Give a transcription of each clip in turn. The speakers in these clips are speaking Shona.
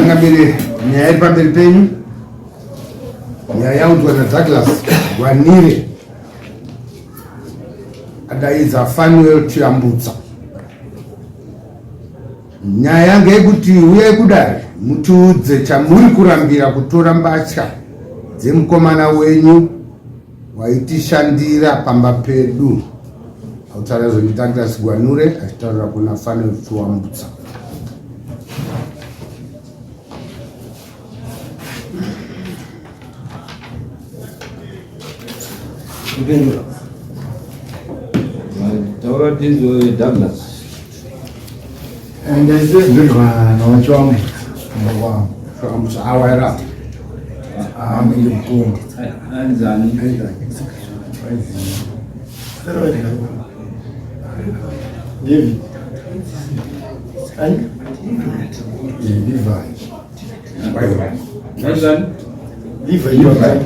Ngamiri nyaya pamberi penyu nyaya yaudzwa naDouglas Gwanire adaidza Fanuel Chiyambutsa. Nyaya ngeyekuti uyai kudare mutiudze chamuri kurambira kutora mbatya dzemukomana wenyu waitishandira pamba pedu. Autaura zvoni Douglas Gwanire achitaurira kuna Fanuel Chiyambutsa. Taura tizo Douglas. And I said, "Good one, no trouble." From Awara. I'm in the pool. Anzani. David. And Levi. Anzani. Levi, you're right.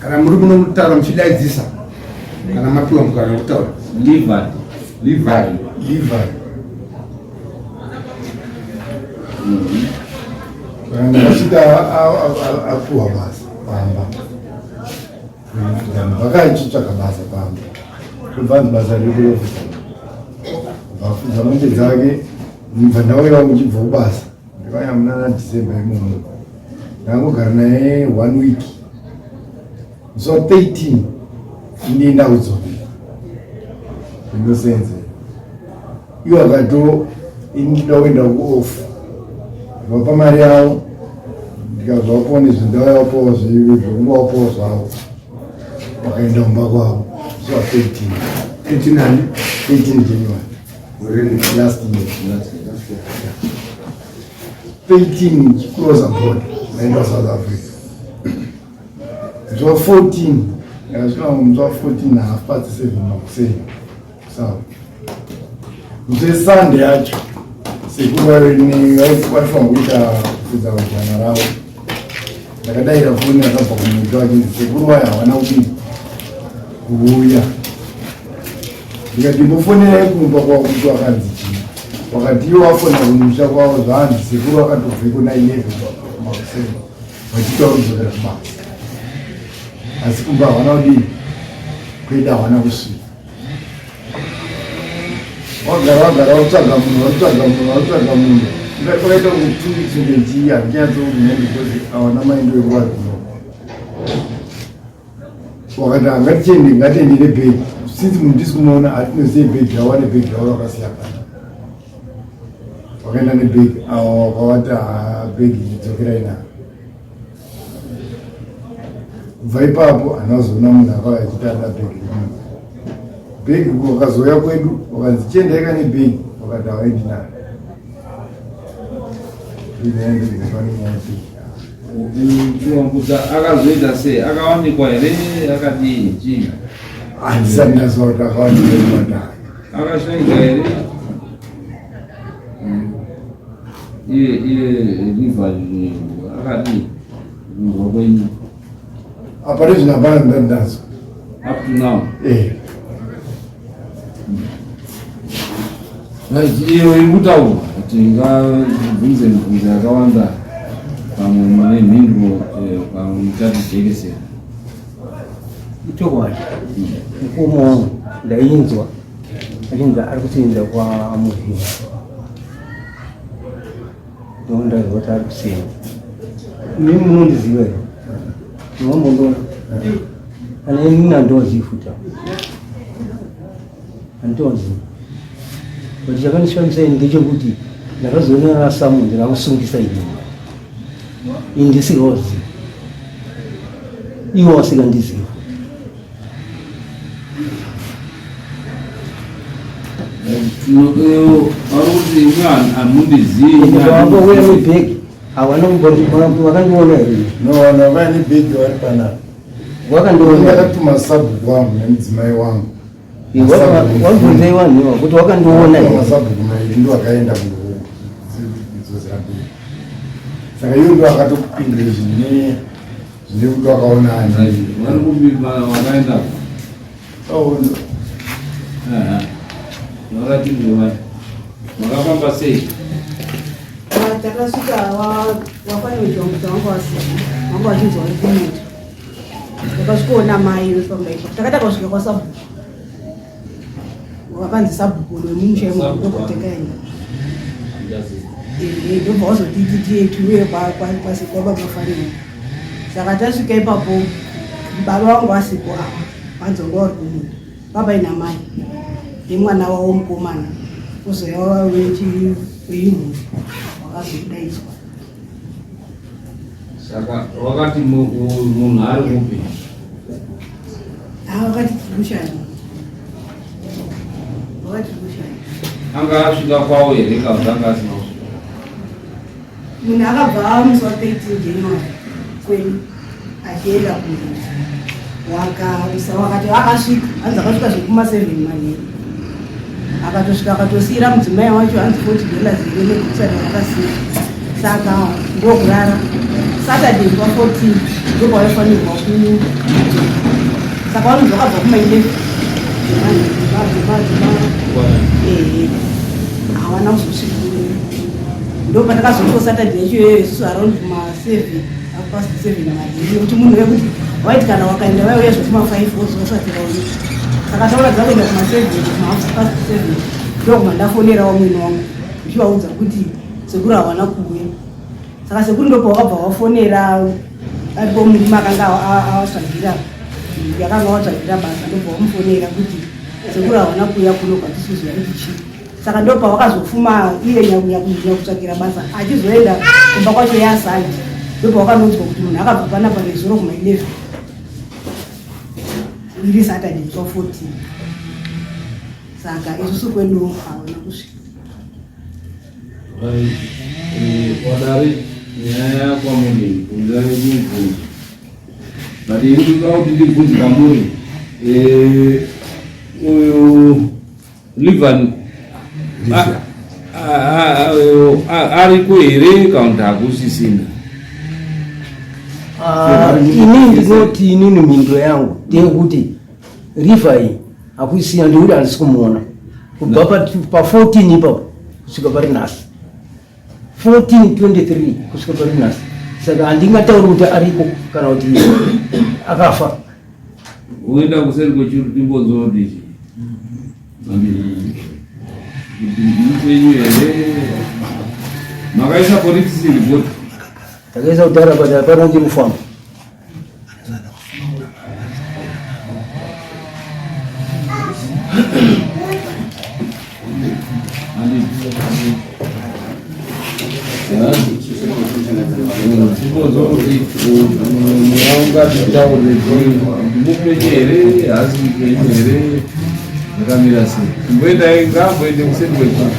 Kana muri kuno kutaura muchidaidzisa kana mapiwa mukana kutaura Levi. Ndasvika apuwa basa pamba vakachitsvaga basa pamba kubvanzi basa rekurovisa vafudza mombe dzake mubva ndauya muchibva kubasa ndikauya muna December imomo ndangogara naye 1 week so 13 ndienda kudzokera inosenze iwo akato indida kuenda kuofu vapa mari yavo ndikazvapo nezvindavapo zvokungovapo zvavo vakaenda kumba kwavo zuva 13 January last year 13 chicrosa border naenda South Africa zuva 14 yakasvika muzuva 14 na half past 7 makuseni sawa musi Sunday yacho sekuru vaifanira kuita kufudza vajana ravo ndakadayira foni akabva kumuti wake sekuru vaya havana kudii kuuya ndikati mbofonerai kumba kwavo kuti wakanzi chii wakati iwo wafonera kumusha kwavo zvahanzi sekuru akatobveko na 11 makuseni vachitaura kudzokera kubasa asi kumba havana kudii kweda havana kusvika wagara watsvaga munhu ndakaita kuti 2 weeks ndejiya ndichanyatsogumene because havana maindo yenguva dzino wakati angatiende ngatiendere bhegi since munhu ndisi kumuona atinozive bhegi ravo ane bhegi ravo rakasiyana wakaenda nebhegi avo wakavati bhegi idzokerai nayo kubva ipapo hanazoona munhu akauya achiti ada bhegi bhegi wakazoya kwedu wakanzi chiendaika nebhegi wakati hawaendi nayo Chiyambutsa akazoita sei akawanikwa here akadii chii handisati ndaziva kuti akawanikwa imataka akashanyika here iye Levi akadii kundwa kwenyu apane zvinhu hapana ndandazwa up to now. Iyo irikutaurwa kuti ngabvunze mibvunzo yakawanda pamwe mune mhinduro pamwe mutati jekesera. Itokwadi mfumo wangu ndainzwa achinzi ari kusenza kwa Muhima ndondazwa kuti ari kusenza mimi munondiziva here niwambondona kana ini handozivi futa handozivi kuti chakandishamisa ini ndechekuti ndakazoona Samu ndirakusungisa ini ndisikaziva iwo wasikandiziva Varuti imwe hamundizivi wambouya nebhegi hawana wakandiona here no vakaya nebhegi vari panapa wakandiona akatuma sabhuku wangu nemudzimai wangu wabvunzai vanhuva kuti wakandiona here masabhuku mairi ndo akaenda kudzozera bhegi saka iyo ndo akatopindire zvine kuti wakaonani vari kubima wakaenda Wakafamba sei? takasvika wafanirwa kuti wangu wachinzwa kuita takasvikoona mai vepambaipa takataka kusvika kwasabhuku wakanzi sabhuku nemusha yemudokotekaini ndobva wazotititiyetuye kwasikwa babafanira saka tasvika ipapo baba wangu asipo apa vanzonga vari kumunhu baba ina mai nemwana wavo mukomana kuzoya wechiimhu wakazodaidzwa. Saka wakati munhu ari kupi? Wakati tikushanya. Anga asvika kwawo here kana kuti anga asina kusvika? Munhu akabva musi wa 13 January kweni achienda kunhu wakati akasvika hanzi akasvika zvekuma 7 manheru akatosvika akatosiyira mudzimai wacho hanzi $40 negusana vakasiya saka ndokurara Saturday kwa 14 ndipo waifanirwa ku saka vanhu vakabva kuma 11 hawana kuzosvika ndo patakazosvika Saturday yacho isusu around kuma 7 past 7 manheru kuti munhu wekuti waiti kana wakaenda vaiuya zvekuma 5 wozosvatira uno saka taura dzakuenda kuma 7 kuma past 7 ndokuma ndafonerawo mwini wangu ndichivaudza kuti sekuru hawana kuuya saka sekuru ndopa wakabva wafonera aripo murima akanga awatsvagira yakanga watsvagira basa ndobva wamufonera kuti sekuru hawana kuuya kuno kwatisiziva kuti chii saka ndopa wakazofuma iye nyakunya kutsvagira basa achizoenda kumba kwacho yasandi ndopa wakanonzwa kuti munhu akabva panapa nezuro kuma 11 iri Saturday kwa 14 saka isusu kwedu hawana kusvika. Wadari nyaya yako mudini kunzare mubvunzo but iri kuda kuti ndibvunze kamuri uyu Livan ariko here kana kuti hakusisina? Ini ndinoti inini mhindo yangu ndeyekuti river iyi hakuisina ndekuti handisi kumuona kubva pa 14 ipapo kusvika pari nhasi 14:23 kusvika pari nhasi saka handingatauri kuti ariko kana kuti akafa. Uenda kuseri kwechiri timbozodii upenyu here makaisa polisi report? Takaisa kuti aramba panonzi mufamba mupenyere hasi mupenyere akamira sei mboenda ngamboende kuseri kwechiri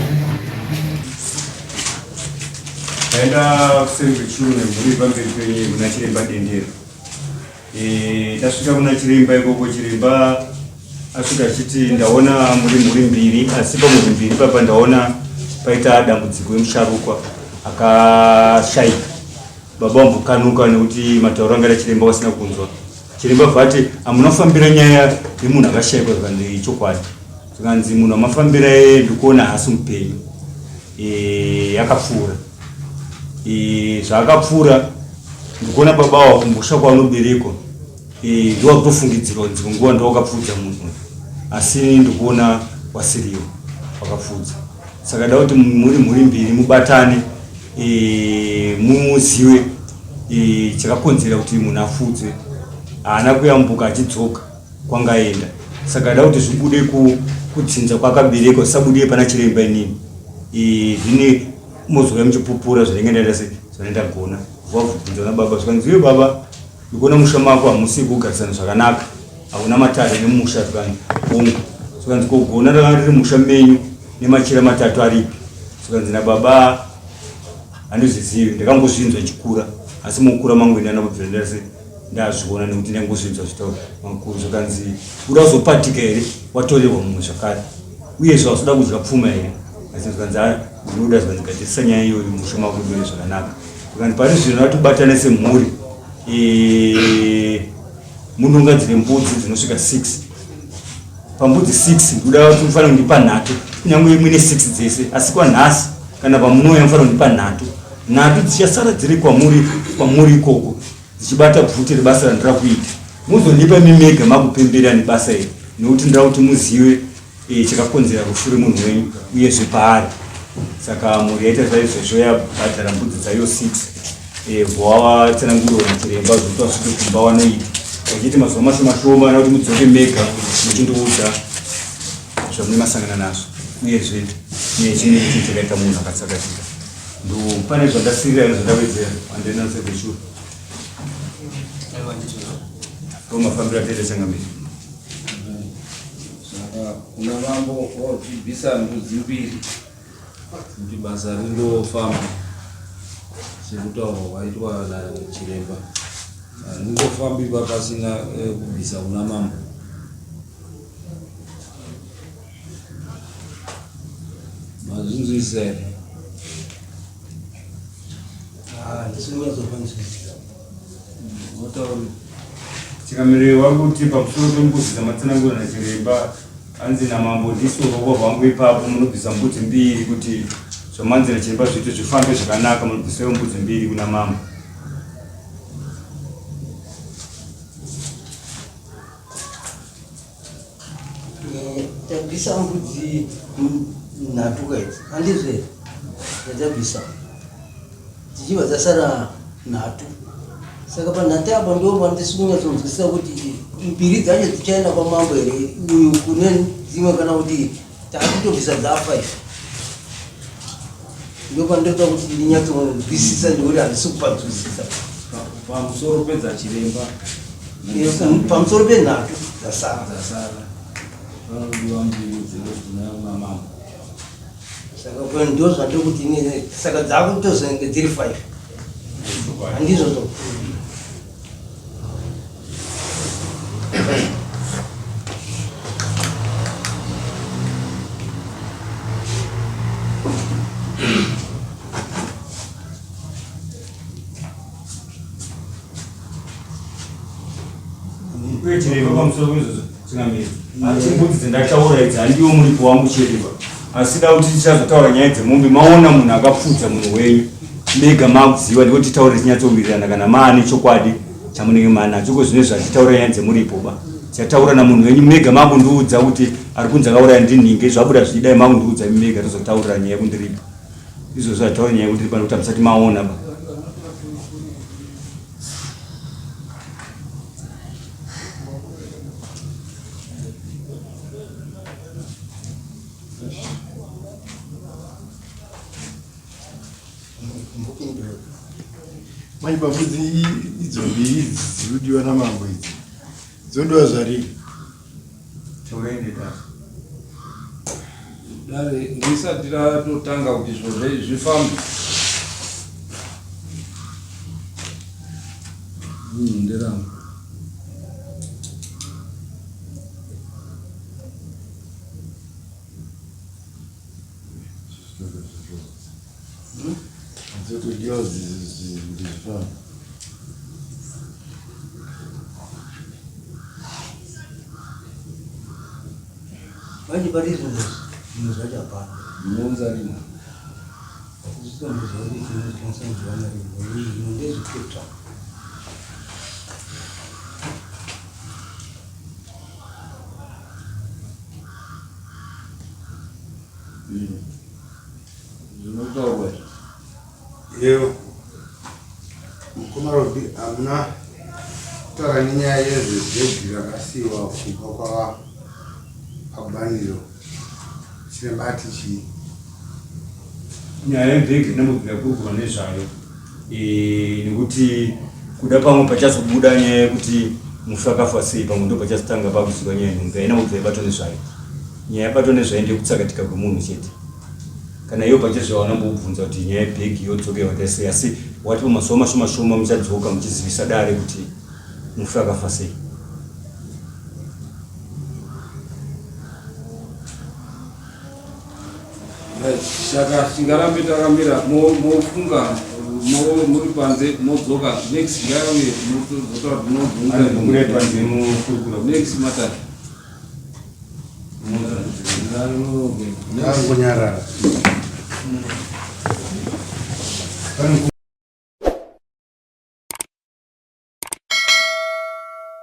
taenda kuseri kwechirune muri pamberi penyu kuna chiremba Dendera. Tasvika kuna chiremba ikoko chiremba asvika achiti ndaona muri mbiri asi pamuri mbiri papa ndaona paita dambudziko emusharukwa akashaika baba wambokanuka nekuti matauro anga chiremba wasina kunzwa. Chiremba bvati amunafambira nyaya yemunhu akashaikwa zvikanzi chokwadi zvikanzi munhu amafambira ndikuona hasi mupenyu yakapfuura zvakapfuura ndikuona baba wakumbusha kwaunoberekwa ndowakutofungidzirwa nziko nguva ndowakapfudza munhu asi ndikuona wasiriwo wakapfudza saka da kuti muri mbiri mubatane muzive chakakonzera kuti munhu afudze haana kuyambuka achidzoka kwangaenda saka da kuti zvibude kudzinza kwakaberekwa zvisabude pana chiremba inini zvine muzouya muchipupura zvinenge ndaita sei zvinoenda gona wabvunza nababa zvikanzi iwe baba ndikuona musha mako hamusi kugarisana zvakanaka hauna matare nemusha zvikanzi kogona ndanga riri musha menyu nemachira matatu aripi zvikanzi nababa handizvizivi ndakambozvinzwa chikura asi mukura mangu indanabvira ndaita sei ndazviona nekuti ndangozvinzwa zvitaura makuru zvikanzi uda kuzopatika here watorerwa mumwe zvakare uye zvausoda kudya pfuma here asi zvikanzi ndinoda zvikanzi gatisisa nyaya iyoyo musha mako ndore zvakanaka zvikanzi pari zvino atibatane semhuri munongadzire mbudzi dzinosvika 6 pambudzi 6 ndoda kuti mufanira kundipa nhatu kunyange imwe ne 6 dzese asi kwanhasi kana pamunouya mufanira kundipa nhatu nhatu dzichasara dziri kwamuri ikoko dzichibata bvute rebasa randira kuita. Muzondipa mimega makupembera nebasa iri nekuti ndira kuti muzive chakakonzera rufu remunhu wenyu uyezve paari. Saka mhuri yaita zvaizvozvo yabhadhara mbudzi dzayo 6 vowatsanangurwa nachiremba zvoita svike kumba wanoita vachiti mazuva mashoma nakuti mudzoke mega muchindoudza zvamune masangana nazvo uyezve nechine ichi chakaita munhu akatsakatika. Pane zvandasirira zvandavedzera handina nseveshuru mafambiro ataita changamiri. Saka kuna mambo wachibvisa mbudzi mbiri kuti basa rindofamba sekutaurwa kwaitwa nachiremba rindofambiwa pasina kubvisa kuna mambo. Mazvinzwisa here? Watauri chikamiri wakuti pamusoro pembudzi dzamatsanangura nachiremba anzi namambo ndiso roko rwangu ipapo munobvisa mbudzi mbiri kuti zvamanzi nachiremba zviite zvifambe zvakanaka munobvisawo mbudzi mbiri kuna mambo. Tabvisa mbudzi nhatu kaidzi handizve yatabvisa dzichibva dzasara nhatu. Saka panhatu apa ndo pandisikunyatsonzwisisa kuti mbiri dzacho dzichaenda kwamambo here uyu kune dzimwe kana kuti taakutobvisa dza5 ndo pandoita kuti ndinyatsonzwisisa ndikuti handisi kupanzwisisa pamusoro pedzachiremba pamusoro penhatu dzasara panodiwa mbiri dzekuna mambo. Saka ndo zvandokuti saka dzakutozenge dziri 5 handizvo chiremba pamusoro pezvozvo chingamiri asi mbudzi dzendataura idzi handiwo muripo wangu chiremba asi da kuti tichazotaura nyaya dzemombe maona munhu akapfudza munhu wenyu mega makuziva ndiko titaurire chinyatsowirirana kana maane chokwadi chamunenge maanacho ko zvino zvatitaura nyaya dzemuripoba tichataura namunhu wenyu mega makundiudza kuti ari kunzi akauraya ndinhinge zvabuda zvichidai makundiudza mega tozotaurira nyaya yekundiripa izvo zvataura nyaya yekundiripa nokuti hamusati maona ba. Manje pambudzi idzo mbiri idzi dzirikudiwa namambo idzi dzondiwa zvarii? Taurainde Dare risati ratotanga kuti zvozvo zvifambe nderangu dzotodiwa zvifambe. manje pari zvinhu zvachapana ndinounza rimwe ndezvikutsva zvinotaurwa Iyo mukomarobi hamuna kutaura nenyaya yezvebhegi rakasiyiwa kubva pakubaniro chiremba ati chii? nyaya yebhegi inambobvira kurukura nezvayo nekuti kuda pamwe pachazobuda nyaya yekuti mufi akafa sei pamwe ndo pachazotanga pakuziva nyaya yenhunga inambobvira yabatwa nezvayo. Nyaya yabatwa nezvayo ndeyekutsakatika kwemunhu chete kana iyo pachezvo vanambobvunza kuti nyaya yebhegi yodzoka yakaita sei asi wati pamazuva mashoma shoma muchadzoka muchizivisa Dare kuti mufi akafa sei. Shaka chingarambe takamira mofunga muri panze modzoka next yawe mozotaura Muri panze mukurukura next matter Kunyarara. Pano